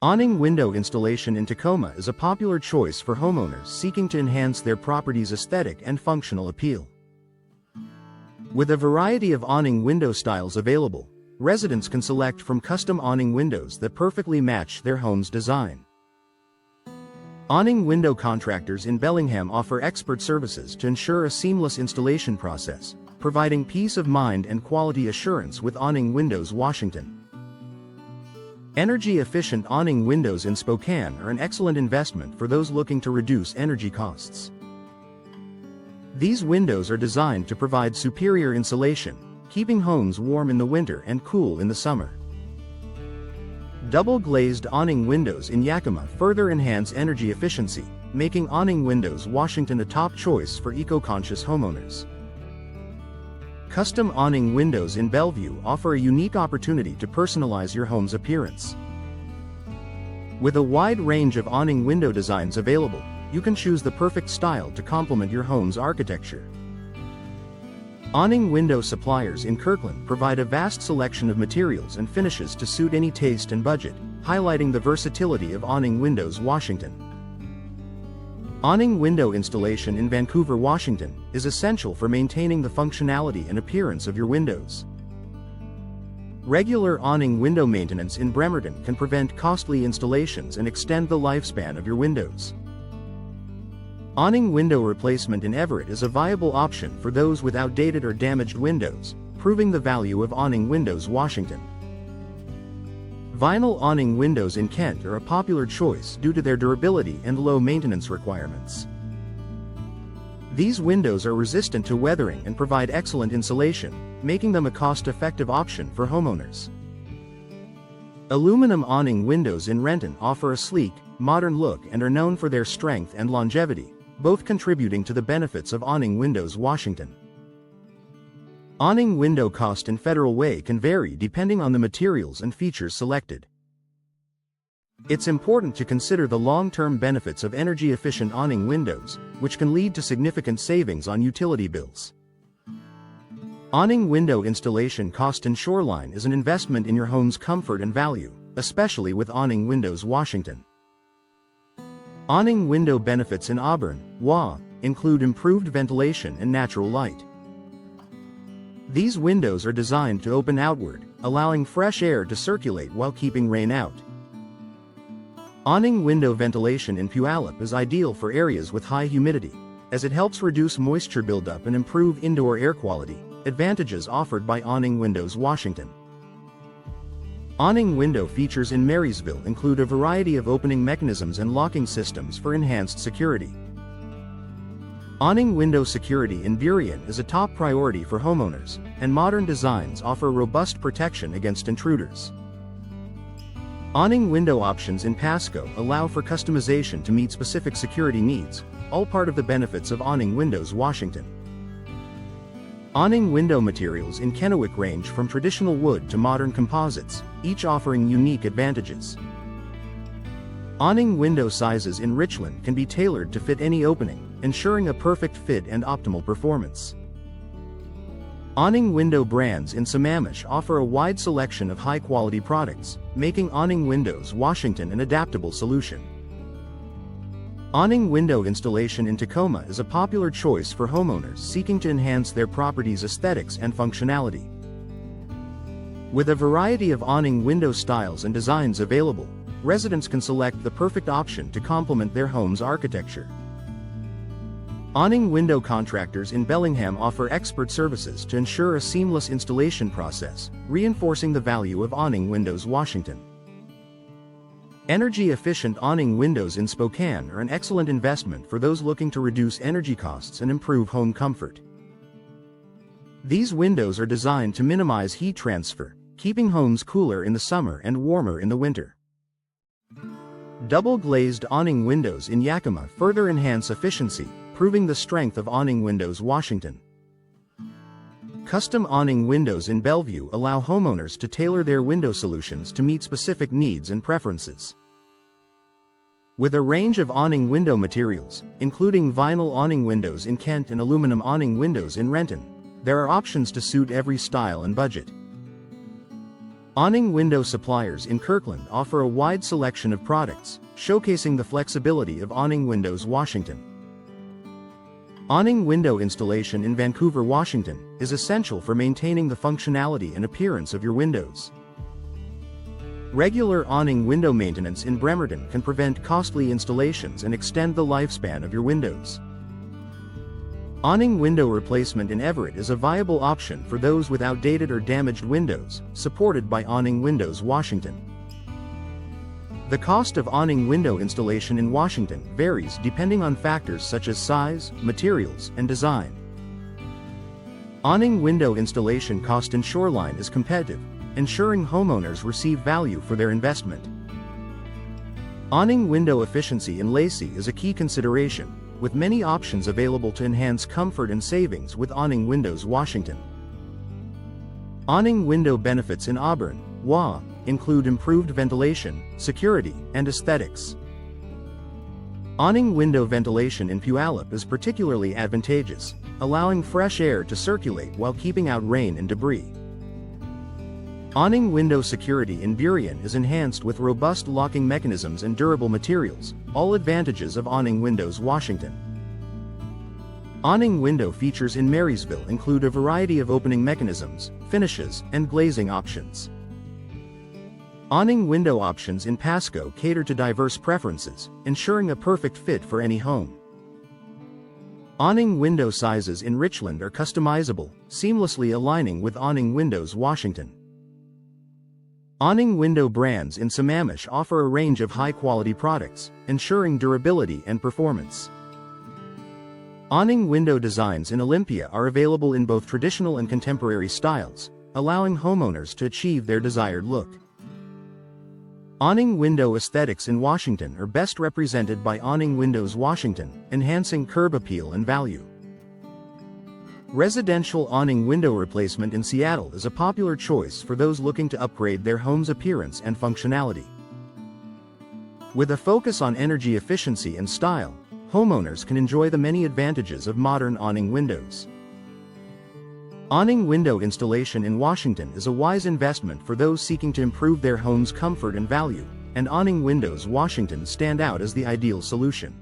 Awning window installation in Tacoma is a popular choice for homeowners seeking to enhance their property's aesthetic and functional appeal. With a variety of awning window styles available, residents can select from custom awning windows that perfectly match their home's design. Awning window contractors in Bellingham offer expert services to ensure a seamless installation process, providing peace of mind and quality assurance with Awning Windows Washington. Energy-efficient awning windows in Spokane are an excellent investment for those looking to reduce energy costs. These windows are designed to provide superior insulation, keeping homes warm in the winter and cool in the summer. Double-glazed awning windows in Yakima further enhance energy efficiency, making Awning Windows Washington a top choice for eco-conscious homeowners. Custom awning windows in Bellevue offer a unique opportunity to personalize your home's appearance. With a wide range of awning window designs available, you can choose the perfect style to complement your home's architecture. Awning window suppliers in Kirkland provide a vast selection of materials and finishes to suit any taste and budget, highlighting the versatility of Awning Windows Washington. Awning window installation in Vancouver, Washington, is essential for maintaining the functionality and appearance of your windows. Regular awning window maintenance in Bremerton can prevent costly installations and extend the lifespan of your windows. Awning window replacement in Everett is a viable option for those with outdated or damaged windows, proving the value of Awning Windows Washington. Vinyl awning windows in Kent are a popular choice due to their durability and low maintenance requirements. These windows are resistant to weathering and provide excellent insulation, making them a cost-effective option for homeowners. Aluminum awning windows in Renton offer a sleek, modern look and are known for their strength and longevity, both contributing to the benefits of Awning Windows Washington. Awning window cost in Federal Way can vary depending on the materials and features selected. It's important to consider the long-term benefits of energy-efficient awning windows, which can lead to significant savings on utility bills. Awning window installation cost in Shoreline is an investment in your home's comfort and value, especially with Awning Windows Washington. Awning window benefits in Auburn, WA, include improved ventilation and natural light. These windows are designed to open outward, allowing fresh air to circulate while keeping rain out. Awning window ventilation in Puyallup is ideal for areas with high humidity, as it helps reduce moisture buildup and improve indoor air quality, advantages offered by Awning Windows Washington. Awning window features in Marysville include a variety of opening mechanisms and locking systems for enhanced security. Awning window security in Burien is a top priority for homeowners, and modern designs offer robust protection against intruders. Awning window options in Pasco allow for customization to meet specific security needs, all part of the benefits of Awning Windows Washington. Awning window materials in Kennewick range from traditional wood to modern composites, each offering unique advantages. Awning window sizes in Richland can be tailored to fit any opening, ensuring a perfect fit and optimal performance. Awning window brands in Sammamish offer a wide selection of high-quality products, making Awning Windows Washington an adaptable solution. Awning window installation in Tacoma is a popular choice for homeowners seeking to enhance their property's aesthetics and functionality. With a variety of awning window styles and designs available, residents can select the perfect option to complement their home's architecture. Awning window contractors in Bellingham offer expert services to ensure a seamless installation process, reinforcing the value of Awning Windows Washington. Energy-efficient awning windows in Spokane are an excellent investment for those looking to reduce energy costs and improve home comfort. These windows are designed to minimize heat transfer, keeping homes cooler in the summer and warmer in the winter. Double-glazed awning windows in Yakima further enhance efficiency, proving the strength of Awning Windows Washington. Custom awning windows in Bellevue allow homeowners to tailor their window solutions to meet specific needs and preferences. With a range of awning window materials, including vinyl awning windows in Kent and aluminum awning windows in Renton, there are options to suit every style and budget. Awning window suppliers in Kirkland offer a wide selection of products, showcasing the flexibility of Awning Windows, Washington. Awning window installation in Vancouver, Washington, is essential for maintaining the functionality and appearance of your windows. Regular awning window maintenance in Bremerton can prevent costly installations and extend the lifespan of your windows. Awning window replacement in Everett is a viable option for those with outdated or damaged windows, supported by Awning Windows, Washington. The cost of awning window installation in Washington varies depending on factors such as size, materials, and design. Awning window installation cost in Shoreline is competitive, ensuring homeowners receive value for their investment. Awning window efficiency in Lacey is a key consideration, with many options available to enhance comfort and savings with Awning Windows, Washington. Awning window benefits in Auburn, WA, include improved ventilation, security, and aesthetics. Awning window ventilation in Puyallup is particularly advantageous, allowing fresh air to circulate while keeping out rain and debris. Awning window security in Burien is enhanced with robust locking mechanisms and durable materials, all advantages of Awning Windows, Washington. Awning window features in Marysville include a variety of opening mechanisms, finishes, and glazing options. Awning window options in Pasco cater to diverse preferences, ensuring a perfect fit for any home. Awning window sizes in Richland are customizable, seamlessly aligning with Awning Windows, Washington. Awning window brands in Sammamish offer a range of high-quality products, ensuring durability and performance. Awning window designs in Olympia are available in both traditional and contemporary styles, allowing homeowners to achieve their desired look. Awning window aesthetics in Washington are best represented by Awning Windows, Washington, enhancing curb appeal and value. Residential awning window replacement in Seattle is a popular choice for those looking to upgrade their home's appearance and functionality. With a focus on energy efficiency and style, homeowners can enjoy the many advantages of modern awning windows. Awning window installation in Washington is a wise investment for those seeking to improve their home's comfort and value, and Awning Windows, Washington stand out as the ideal solution.